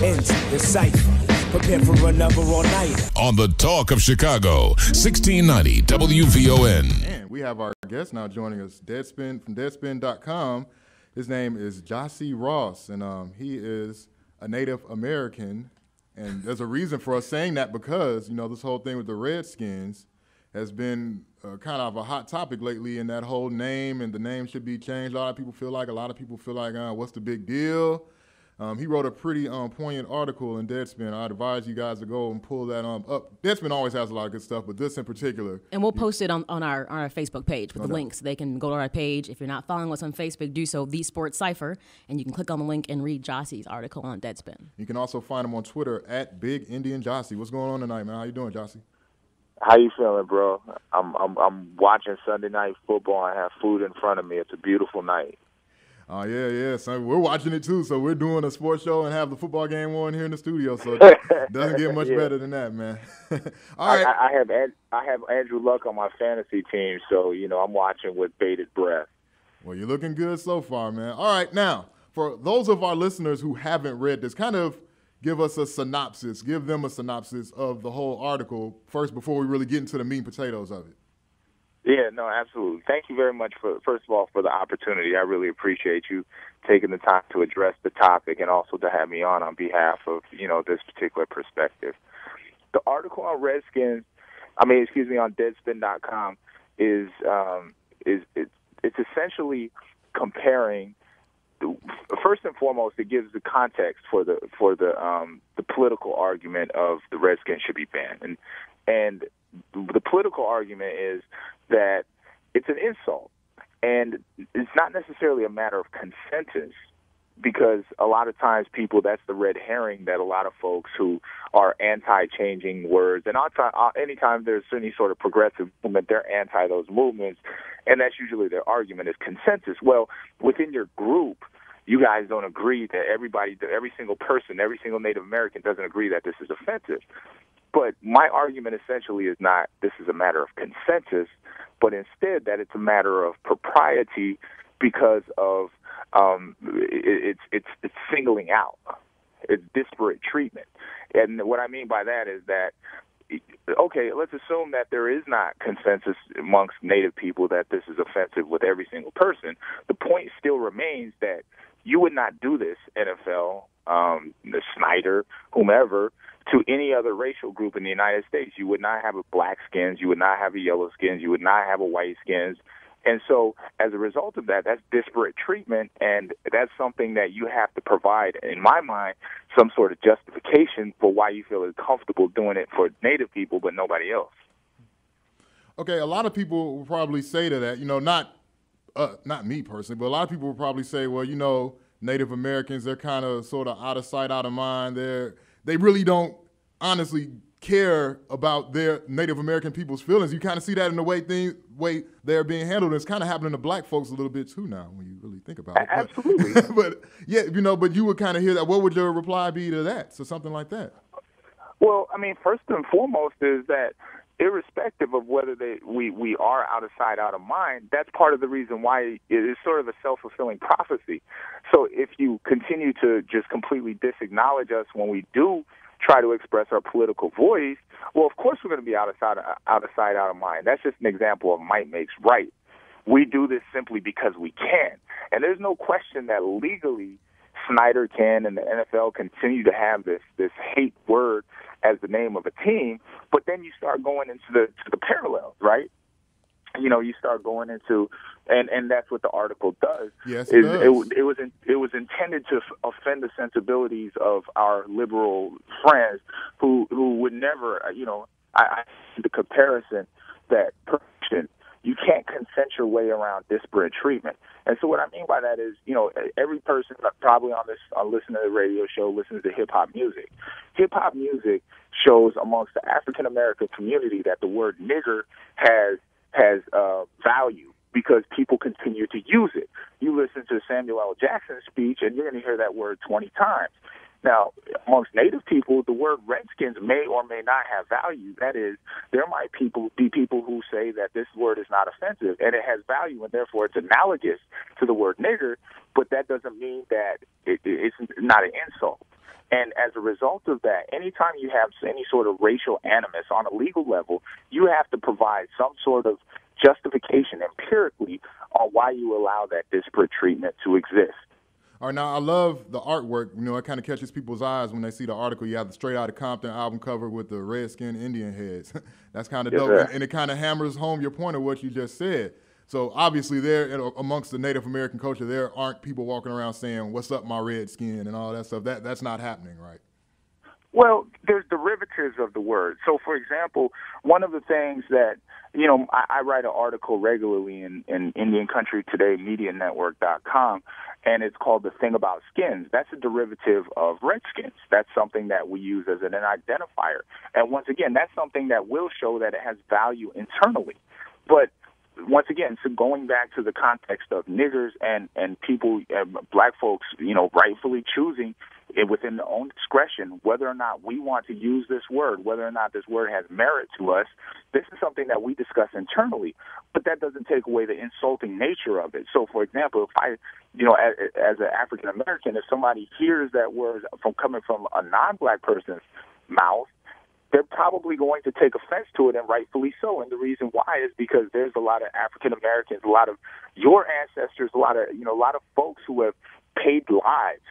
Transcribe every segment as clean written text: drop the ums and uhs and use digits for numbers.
ends the cipher. Prepare for another all-nighter. On the Talk of Chicago, 1690 WVON. And we have our guest now joining us, DeadSpin from DeadSpin.com. His name is Gyasi Ross, and he is a Native American. And there's a reason for us saying that because, you know, this whole thing with the Redskins has been kind of a hot topic lately, and that whole name and the name should be changed. A lot of people feel like, what's the big deal? He wrote a pretty poignant article in Deadspin. I advise you guys to go and pull that up. Deadspin always has a lot of good stuff, but this in particular. And we'll post it on our Facebook page with the links. They can go to our page. If you're not following us on Facebook, do so, The Sports Cypher, and you can click on the link and read Gyasi's article on Deadspin. You can also find him on Twitter at Big Indian Gyasi. What's going on tonight, man? How you doing, Gyasi? How you feeling, bro? I'm watching Sunday Night Football. I have food in front of me. It's a beautiful night. Oh, yeah. So we're watching it, too. So we're doing a sports show and have the football game on here in the studio. So it doesn't get much better than that, man. All right. I have Andrew Luck on my fantasy team, so, you know, I'm watching with bated breath. Well, you're looking good so far, man. All right. Now, for those of our listeners who haven't read this, kind of give us a synopsis. Give them a synopsis of the whole article first before we really get into the meat and potatoes of it. Yeah, no, absolutely. Thank you very much, first of all, for the opportunity. I really appreciate you taking the time to address the topic and also to have me on behalf of, you know, this particular perspective. The article on on Deadspin.com it's essentially comparing. First and foremost, it gives the context for the political argument of the Redskins should be banned, and the political argument is that it's an insult, and it's not necessarily a matter of consensus, because a lot of times that's the red herring that a lot of folks who are anti-changing words, and anytime there's any sort of progressive movement, they're anti those movements, and that's usually their argument is consensus. Well, within your group, you guys don't agree that every single person, every single Native American doesn't agree that this is offensive. But my argument essentially is not this is a matter of consensus, but instead that it's a matter of propriety because of it's singling out. It's disparate treatment. And what I mean by that is that, okay, let's assume that there is not consensus amongst Native people that this is offensive with every single person. The point still remains that you would not do this, NFL, the Snyder, whomever, to any other racial group in the United States. You would not have a black skins, you would not have a yellow skins, you would not have a white skins. And so as a result of that, that's disparate treatment, and that's something that you have to provide, in my mind, some sort of justification for why you feel comfortable doing it for Native people but nobody else. Okay, a lot of people will probably say to that, you know, not me personally, but a lot of people will probably say, well, you know, Native Americans, they're kind of sort of out of sight, out of mind. They really don't honestly care about their Native American people's feelings. You kind of see that in the way they're being handled. It's kind of happening to black folks a little bit too now when you really think about it. Absolutely. But yeah, you know, but you would kind of hear that. What would your reply be to that? So something like that. Well, I mean, first and foremost is that irrespective of whether we are out of sight, out of mind, that's part of the reason why it is sort of a self-fulfilling prophecy. So if you continue to just completely disacknowledge us when we do try to express our political voice, well, of course we're going to be out of sight, out of mind. That's just an example of might makes right. We do this simply because we can. And there's no question that legally Snyder can and the NFL continue to have this hate word as the name of a team, but then you start going into the parallels, right? You know, you start going into, and that's what the article does. Yes, it does. It was intended to offend the sensibilities of our liberal friends who would never, you know, the comparison that you can't consent your way around disparate treatment. And so what I mean by that is, you know, every person probably on listening to the radio show listens to hip-hop music. Hip-hop music shows amongst the African-American community that the word nigger has value because people continue to use it. You listen to Samuel L. Jackson's speech, and you're going to hear that word 20 times. Now, amongst Native people, the word Redskins may or may not have value. That is, there might be people who say that this word is not offensive, and it has value, and therefore it's analogous to the word nigger, but that doesn't mean that it's not an insult. And as a result of that, anytime you have any sort of racial animus on a legal level, you have to provide some sort of justification empirically on why you allow that disparate treatment to exist. All right, now I love the artwork. You know, it kind of catches people's eyes when they see the article. You have the Straight Outta Compton album cover with the Redskin Indian heads. That's kind of dope, and it kind of hammers home your point of what you just said. So obviously there, amongst the Native American culture, there aren't people walking around saying, "What's up, my red skin?" and all that stuff. That's not happening, right? Well, there's derivatives of the word. So, for example, one of the things that, you know, I write an article regularly in Indian Country Today, MediaNetwork.com, and it's called The Thing About Skins. That's a derivative of Redskins. That's something that we use as an identifier. And once again, that's something that will show that it has value internally. But once again, so going back to the context of niggers and people, black folks, you know, rightfully choosing within their own discretion whether or not we want to use this word, whether or not this word has merit to us, this is something that we discuss internally. But that doesn't take away the insulting nature of it. So, for example, if I, you know, as an African American, if somebody hears that word coming from a non-black person's mouth, they're probably going to take offense to it, and rightfully so. And the reason why is because there's a lot of African Americans, a lot of your ancestors, a lot of folks who have paid lives,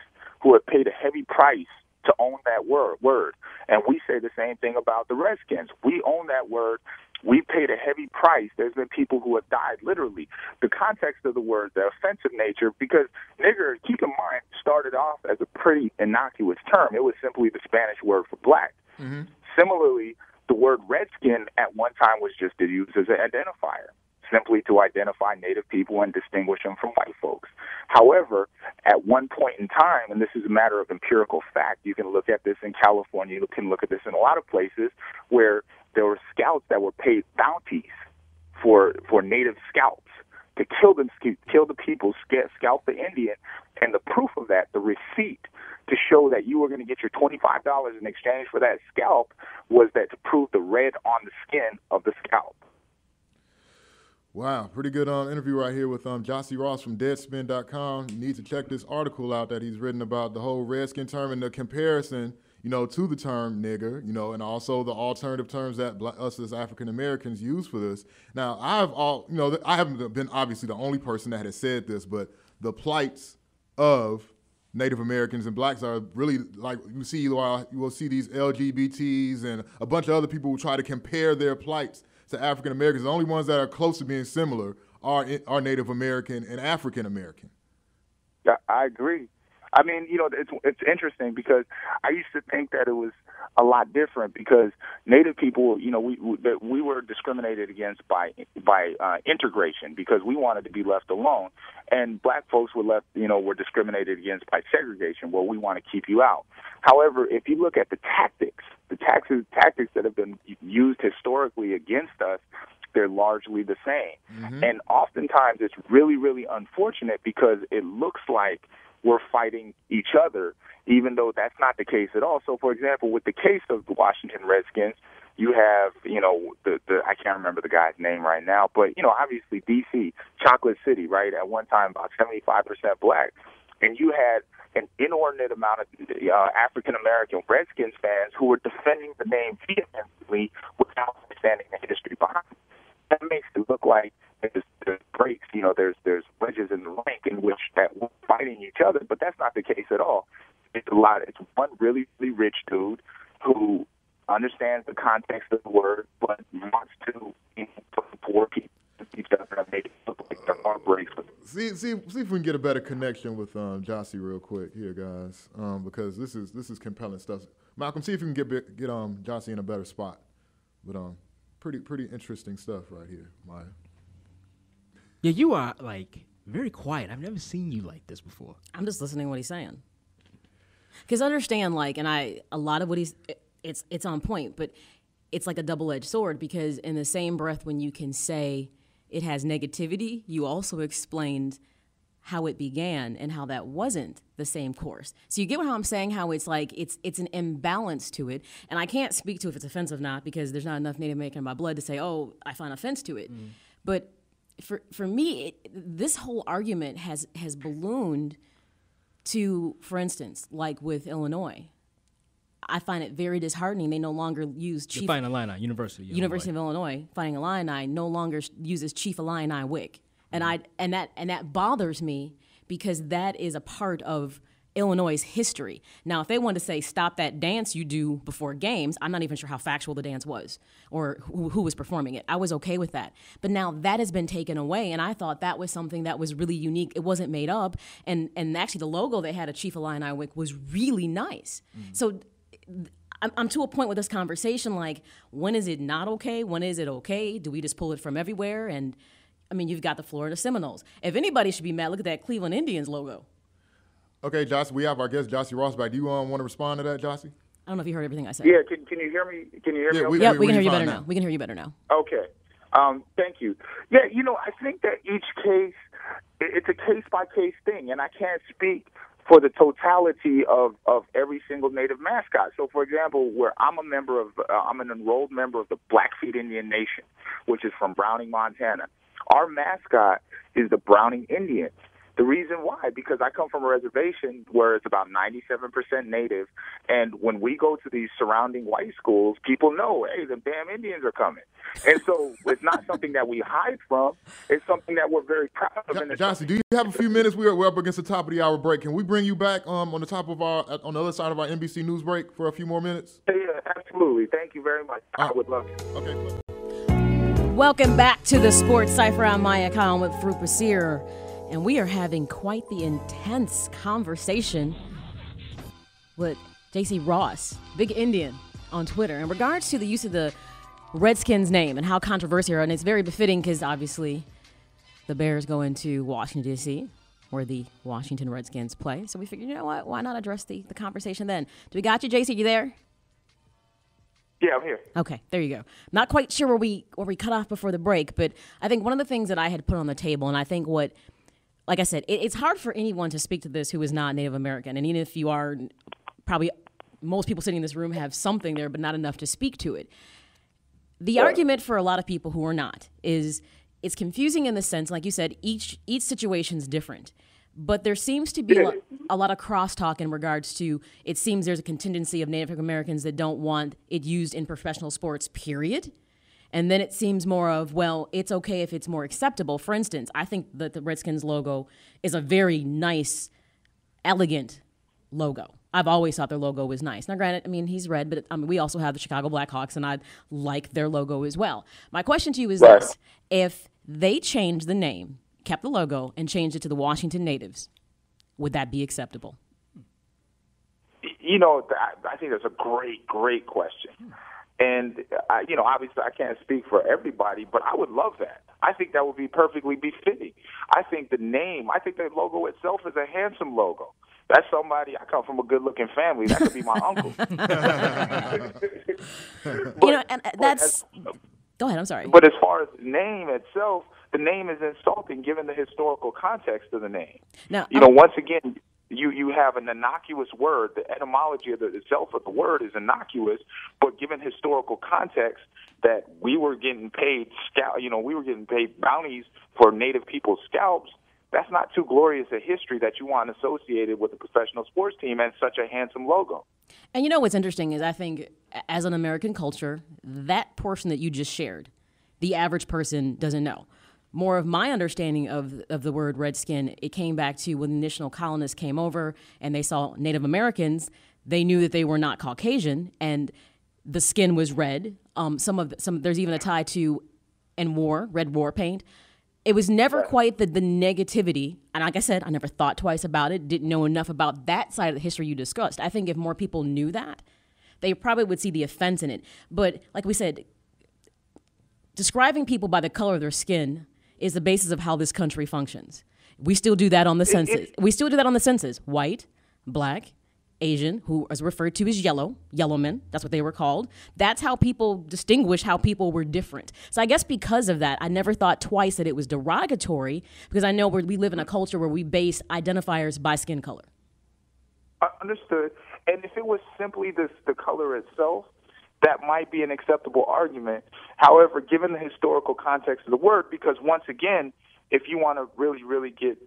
who have paid a heavy price to own that word. And we say the same thing about the Redskins. We own that word. We paid a heavy price. There's been people who have died, literally. The context of the word, the offensive nature, because nigger, keep in mind, started off as a pretty innocuous term. It was simply the Spanish word for black. Mm-hmm. Similarly, the word redskin at one time was just used as an identifier, simply to identify Native people and distinguish them from white folks. However, at one point in time, and this is a matter of empirical fact, you can look at this in California, you can look at this in a lot of places where there were scouts that were paid bounties for Native scouts to kill the people, scalp the Indian, and the proof of that, the receipt to show that you were going to get your $25 in exchange for that scalp, was that to prove the red on the skin of the scalp. Wow, pretty good interview right here with Gyasi Ross from DeadSpin.com. You need to check this article out that he's written about the whole redskin term and the comparison, you know, to the term nigger, you know, and also the alternative terms that us as African Americans use for this. Now, I haven't been obviously the only person that has said this, but the plights of Native Americans and blacks are really, like, you will see these LGBTs and a bunch of other people who try to compare their plights to African Americans. The only ones that are close to being similar are Native American and African American. Yeah, I agree. I mean, you know, it's interesting because I used to think that it was a lot different because Native people, you know, we were discriminated against by integration because we wanted to be left alone, and black folks were discriminated against by segregation. Well, we want to keep you out. However, if you look at the tactics that have been used historically against us, they're largely the same. Mm-hmm. And oftentimes it's really, really unfortunate because it looks like we're fighting each other, even though that's not the case at all. So, for example, with the case of the Washington Redskins, you have, you know, the I can't remember the guy's name right now, but, you know, obviously D.C., Chocolate City, right, at one time about 75% black, and you had an inordinate amount of African-American Redskins fans who were defending the name vehemently without understanding the history behind it. That makes it look like there's breaks, you know, there's wedges in the rank in which that we're fighting each other, but that's not the case at all. It's one really, really rich dude who understands the context of the word, but wants to, you know, put poor people each other and make it look like there are breaks. See if we can get a better connection with Gyasi real quick here, guys, because this is compelling stuff. Malcolm, see if you can get Gyasi in a better spot. But pretty interesting stuff right here, Maya. Yeah, you are, like, very quiet. I've never seen you like this before. I'm just listening to what he's saying. Because understand, like, and a lot of what it's on point, but it's like a double-edged sword because in the same breath when you can say it has negativity, you also explained how it began and how that wasn't the same course. So you get how I'm saying, how it's like it's an imbalance to it. And I can't speak to if it's offensive or not because there's not enough Native American in my blood to say, oh, I find offense to it. Mm. But for me, this whole argument has ballooned to, for instance, like with Illinois, I find it very disheartening. They no longer use Chief. Fighting Illini, University of Illinois, Fighting Illini, no longer uses Chief Illini Wick, and that bothers me because that is a part of Illinois' history. Now, if they wanted to say stop that dance you do before games, I'm not even sure how factual the dance was or who was performing it. I was okay with that. But now that has been taken away, and I thought that was something that was really unique. It wasn't made up, and actually the logo they had a Chief Illini Wick was really nice. So I'm to a point with this conversation, like, when is it not okay? When is it okay? Do we just pull it from everywhere? And, I mean, you've got the Florida Seminoles. If anybody should be mad, look at that Cleveland Indians logo. Okay, Gyasi, we have our guest, Gyasi Ross, back. Do you want to respond to that, Gyasi? I don't know if you heard everything I said. Yeah, can you hear me? Can you hear me? Okay? Yeah, we can hear you better now. We can hear you better now. Okay. Thank you. Yeah, I think that each case, it's a case-by-case thing, and I can't speak for the totality of every single Native mascot. So, for example, where I'm an enrolled member of the Blackfeet Indian Nation, which is from Browning, Montana. Our mascot is the Browning Indians. The reason why, because I come from a reservation where it's about 97% Native, and when we go to these surrounding white schools, people know, hey, the damn Indians are coming. And so it's not something that we hide from. It's something that we're very proud of. Gyasi, do you have a few minutes? We're up against the top of the hour break. Can we bring you back on the other side of our NBC News break for a few more minutes? Yeah, absolutely. Thank you very much. I would love to. Okay. Welcome back to the Sports Cypher. I'm Maya Khan with Farouk Basir. And we are having quite the intense conversation with Gyasi Ross, Big Indian, on Twitter in regards to the use of the Redskins name and how controversial. And it's very befitting because obviously the Bears go into Washington, D.C., where the Washington Redskins play. So we figured, you know what, why not address the conversation then? Do we got you, Gyasi? You there? Yeah, I'm here. Okay, there you go. Not quite sure where we cut off before the break, but I think one of the things that I had put on the table, and I think like I said, it's hard for anyone to speak to this who is not Native American. And even if you are, probably most people sitting in this room have something there, but not enough to speak to it. The argument for a lot of people who are not is it's confusing in the sense, like you said, each situation's different. But there seems to be a lot of crosstalk in regards to, it seems there's a contingency of Native Americans that don't want it used in professional sports, period. And then it seems more of, well, it's okay if it's more acceptable. For instance, I think that the Redskins logo is a very nice, elegant logo. I've always thought their logo was nice. Now, granted, I mean, he's red, but we also have the Chicago Blackhawks, and I like their logo as well. My question to you is this. If they changed the name, kept the logo, and changed it to the Washington Natives, would that be acceptable? I think that's a great, great question. And, obviously I can't speak for everybody, but I would love that. I think that would be perfectly befitting. I think the logo itself is a handsome logo. That's somebody, I come from a good-looking family. That could be my uncle. Go ahead, I'm sorry. But as far as the name itself, the name is insulting given the historical context of the name. Now, once again, you have an innocuous word. The etymology of itself of the word is innocuous, but given historical context that we were getting paid bounties for Native people's scalps, that's not too glorious a history that you want associated with a professional sports team and such a handsome logo. And what's interesting is I think as an American culture, that portion that you just shared, the average person doesn't know. More of my understanding of the word redskin, it came back to when the initial colonists came over and they saw Native Americans, they knew that they were not Caucasian and the skin was red. There's even a tie to red war paint. It was never quite the negativity. And like I said, I never thought twice about it, didn't know enough about that side of the history you discussed. I think if more people knew that, they probably would see the offense in it. But like we said, describing people by the color of their skin is the basis of how this country functions. We still do that on the census. White, black, Asian, who is referred to as yellowmen. That's what they were called. That's how people distinguish how people were different. So I guess because of that, I never thought twice that it was derogatory because I know we live in a culture where we base identifiers by skin color. Understood. And if it was simply the color itself, that might be an acceptable argument. However, given the historical context of the word, because once again, if you want to really, really get,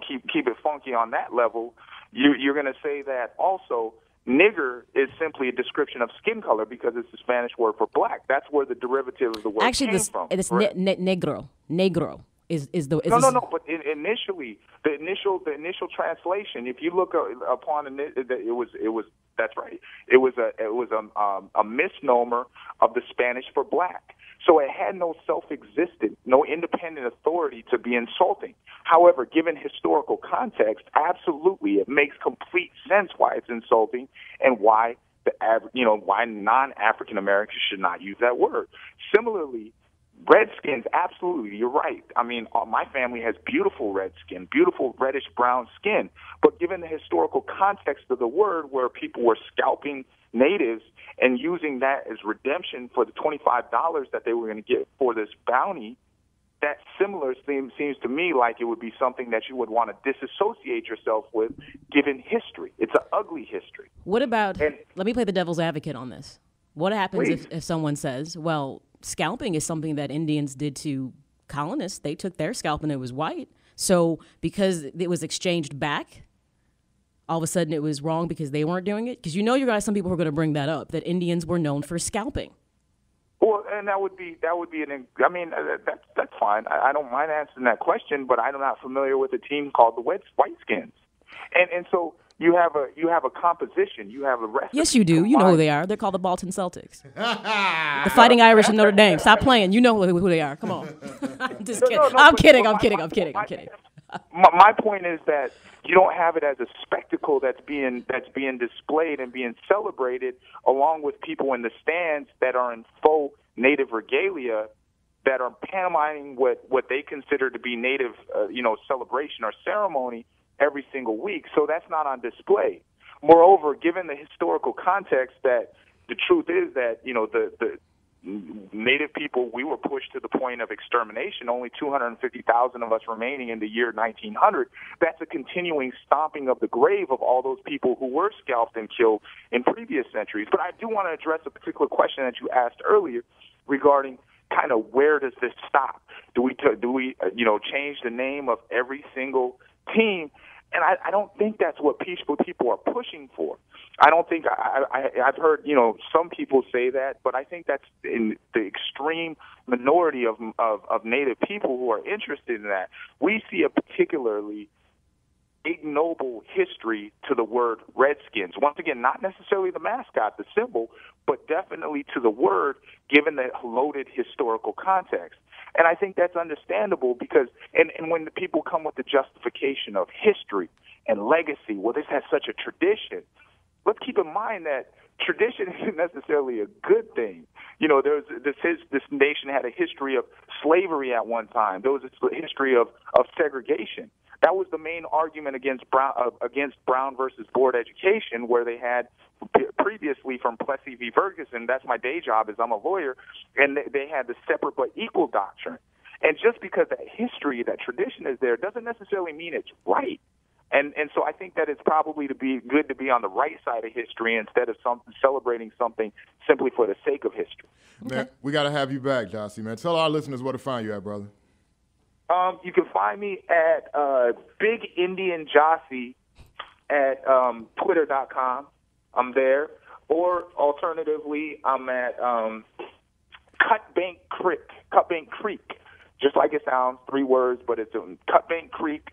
keep it funky on that level, you're going to say that also Nigger is simply a description of skin color because it's the Spanish word for black. That's where the derivative of the word came from. It's negro. Negro is the no. But initially, the initial translation, if you look upon it was that's right. It was a misnomer of the Spanish for black. So it had no self-existent, no independent authority to be insulting. However, given historical context, absolutely, it makes complete sense why it's insulting and why why non-African Americans should not use that word. Similarly, Redskins, absolutely, you're right. I mean, my family has beautiful red skin, beautiful reddish-brown skin. But given the historical context of the word where people were scalping natives and using that as redemption for the $25 that they were going to get for this bounty, that similar seems to me like it would be something that you would want to disassociate yourself with given history. It's an ugly history. What about, let me play the devil's advocate on this. What happens if someone says, well, scalping is something that Indians did to colonists. They took their scalp and it was white. So because it was exchanged back, all of a sudden it was wrong because they weren't doing it? Because you're going to have some people who are going to bring that up, that Indians were known for scalping. Well, and that would be that's fine. I don't mind answering that question, but I'm not familiar with a team called the Whiteskins. And so you have a composition. You have a recipe. Yes, you do. You know who they are. They're called the Bolton Celtics. The Fighting Irish in Notre Dame. Stop playing. You know who they are. Come on. I'm just kidding. I'm kidding. My point is that you don't have it as a spectacle that's being displayed and being celebrated along with people in the stands that are in faux native regalia that are pantomiming what they consider to be native celebration or ceremony every single week. So that's not on display. Moreover, given the historical context, that the truth is that the Native people, we were pushed to the point of extermination, only 250,000 of us remaining in the year 1900. That's a continuing stomping of the grave of all those people who were scalped and killed in previous centuries. But I do want to address a particular question that you asked earlier regarding kind of where does this stop? Do we change the name of every single team? And I don't think that's what people are pushing for. I don't think I've heard some people say that, but I think that's in the extreme minority of Native people who are interested in that. We see a particularly ignoble history to the word Redskins. Once again, not necessarily the mascot, the symbol, but definitely to the word, given the loaded historical context. And I think that's understandable because, and when the people come with the justification of history and legacy, well, this has such a tradition. Let's keep in mind that tradition isn't necessarily a good thing. This nation had a history of slavery at one time. There was a history of segregation. That was the main argument against Brown versus Board education, where they had previously from Plessy v. Ferguson. That's my day job, is I'm a lawyer, and they had the separate but equal doctrine. And just because that history, that tradition is there, doesn't necessarily mean it's right. And so I think that it's probably good to be on the right side of history instead of celebrating something simply for the sake of history. Man, we got to have you back, Gyasi, man. Tell our listeners where to find you at, brother. You can find me at Big Indian Gyasi at Twitter.com. I'm there. Or alternatively, I'm at Cutbank Creek, just like it sounds, 3 words, but it's Cutbank Creek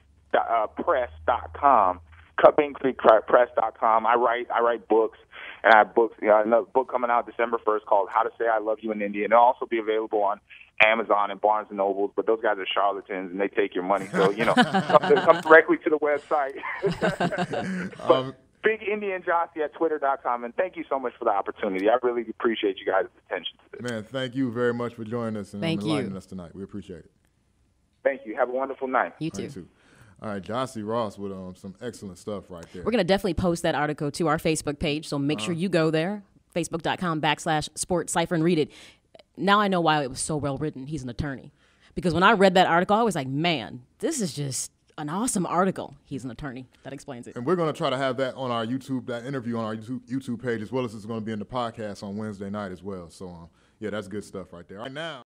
Press.com. CutbankCreekPress.com. I write books, and I have books. Another book coming out December 1st called How to Say I Love You in India. And it'll also be available on Amazon and Barnes and Nobles. But those guys are charlatans, and they take your money. So come directly to the website. Big Indian Gyasi at Twitter.com. And thank you so much for the opportunity. I really appreciate you guys' attention to this. Man, thank you very much for joining us and enlightening us tonight. We appreciate it. Thank you. Have a wonderful night. You too. All right, Gyasi Ross with some excellent stuff right there. We're going to definitely post that article to our Facebook page, so make sure you go there, facebook.com/Sports Cypher, and read it. Now I know why it was so well written. He's an attorney. Because when I read that article, I was like, man, this is just an awesome article. He's an attorney. That explains it. And we're going to try to have that on our YouTube, that interview on our YouTube page, as well as it's going to be in the podcast on Wednesday night as well. So, yeah, that's good stuff right there. Right now.